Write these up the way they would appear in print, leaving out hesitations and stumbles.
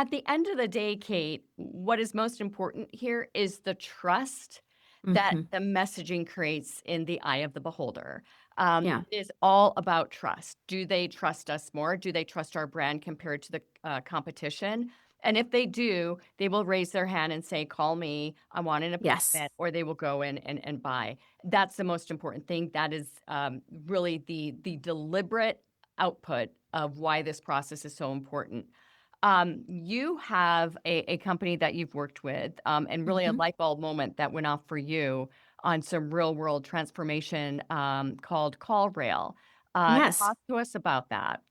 At the end of the day, Kate, what is most important here is the trust that Hmm. the messaging creates in the eye of the beholder. Yeah. It is all about trust. Do they trust us more? Do they trust our brand compared to the competition? And if they do, they will raise their hand and say, call me, I want an Yes. appointment, or they will go in and buy. That's the most important thing. That is really the deliberate output of why this process is so important. You have a company that you've worked with, and really a Hmm. light bulb moment that went off for you on some real world transformation, called CallRail. Yes. Talk to us about that.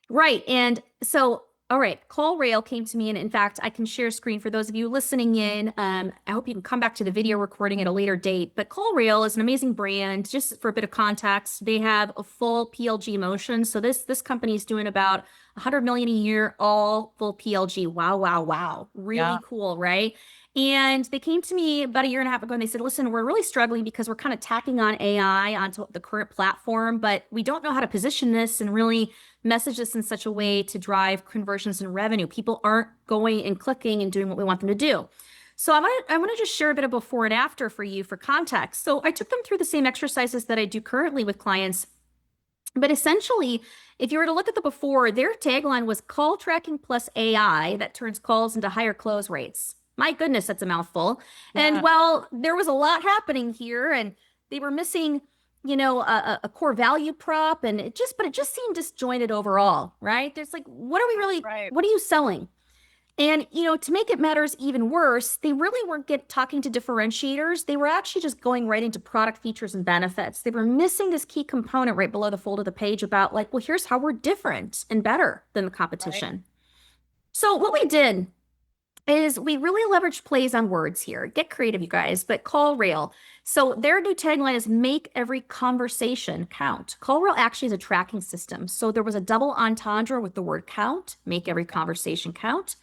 Right. And so, all right, CallRail came to me. And in fact, I can share screen for those of you listening in. I hope you can come back to the video recording at a later date. But CallRail is an amazing brand. Just for a bit of context, they have a full PLG motion. So this company is doing about 100 million a year, all full PLG. Wow, wow, wow. Yeah. Really cool, right? And they came to me about a year and a half ago and they said, listen, we're really struggling because we're kind of tacking on AI onto the current platform, but we don't know how to position this and really message this in such a way to drive conversions and revenue. People aren't going and clicking and doing what we want them to do. So I want to just share a bit of before and after for you for context. So I took them through the same exercises that I do currently with clients. But essentially, if you were to look at the before, their tagline was call tracking plus AI that turns calls into higher close rates. My goodness, that's a mouthful. And Yeah. while there was a lot happening here and they were missing, a core value prop and but it just seemed disjointed overall, right? There's like, Right. what are you selling? And, to make it matters even worse, they really weren't talking to differentiators. They were actually just going right into product features and benefits. They were missing this key component right below the fold of the page about like, well, here's how we're different and better than the Right. competition. So what we did is we really leveraged plays on words here. Get creative, you guys, but call rail. So their new tagline is make every conversation count. CallRail actually is a tracking system. So there was a double entendre with the word count, make every conversation count.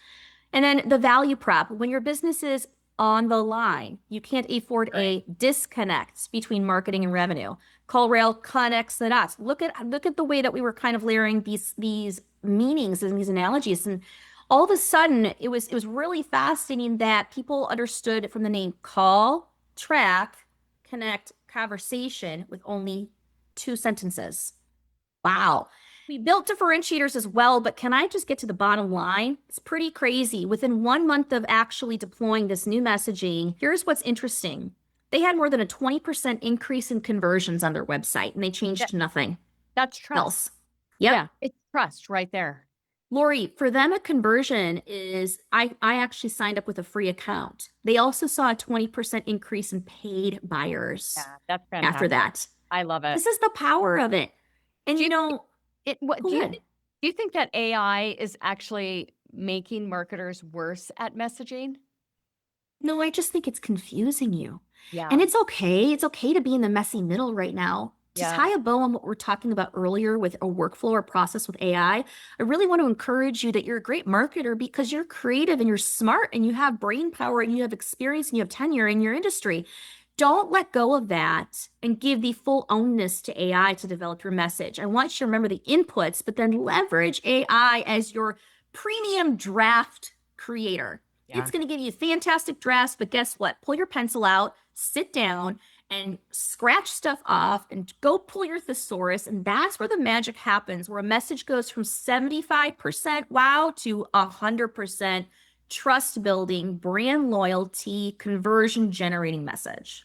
And then the value prop, when your business is on the line, you can't afford Right. a disconnect between marketing and revenue. CallRail connects the dots. Look at the way that we were kind of layering these meanings and these analogies. And all of a sudden it was really fascinating that people understood from the name call, track, connect, conversation with only two sentences. Wow. We built differentiators as well, but can I just get to the bottom line? It's pretty crazy. Within 1 month of actually deploying this new messaging, here's what's interesting. They had more than a 20% increase in conversions on their website, and they That, changed nothing that's trust. else. Yep. Yeah. It's trust right there. Lori, for them, a conversion is I actually signed up with a free account. They also saw a 20% increase in paid buyers Yeah. That's after fantastic. that. I love it. This is the power of it. And Do you think what go ahead. do you think that AI is actually making marketers worse at messaging? No, I just think it's confusing you. And Yeah. it's okay. It's okay to be in the messy middle right now. To Yeah. tie a bow on what we're talking about earlier with a workflow or process with I really want to encourage you that you're a great marketer because you're creative and you're smart and you have brain power and you have experience and you have tenure in your industry. Don't let go of that and give the full ownness to AI to develop your message. I want you to remember the inputs, but then leverage AI as your premium draft creator. It's Yeah. going to give you fantastic drafts, but guess what? Pull your pencil out, sit down, and scratch stuff off and go pull your thesaurus. And that's where the magic happens, where a message goes from 75% wow to 100% trust building, brand loyalty, conversion generating message.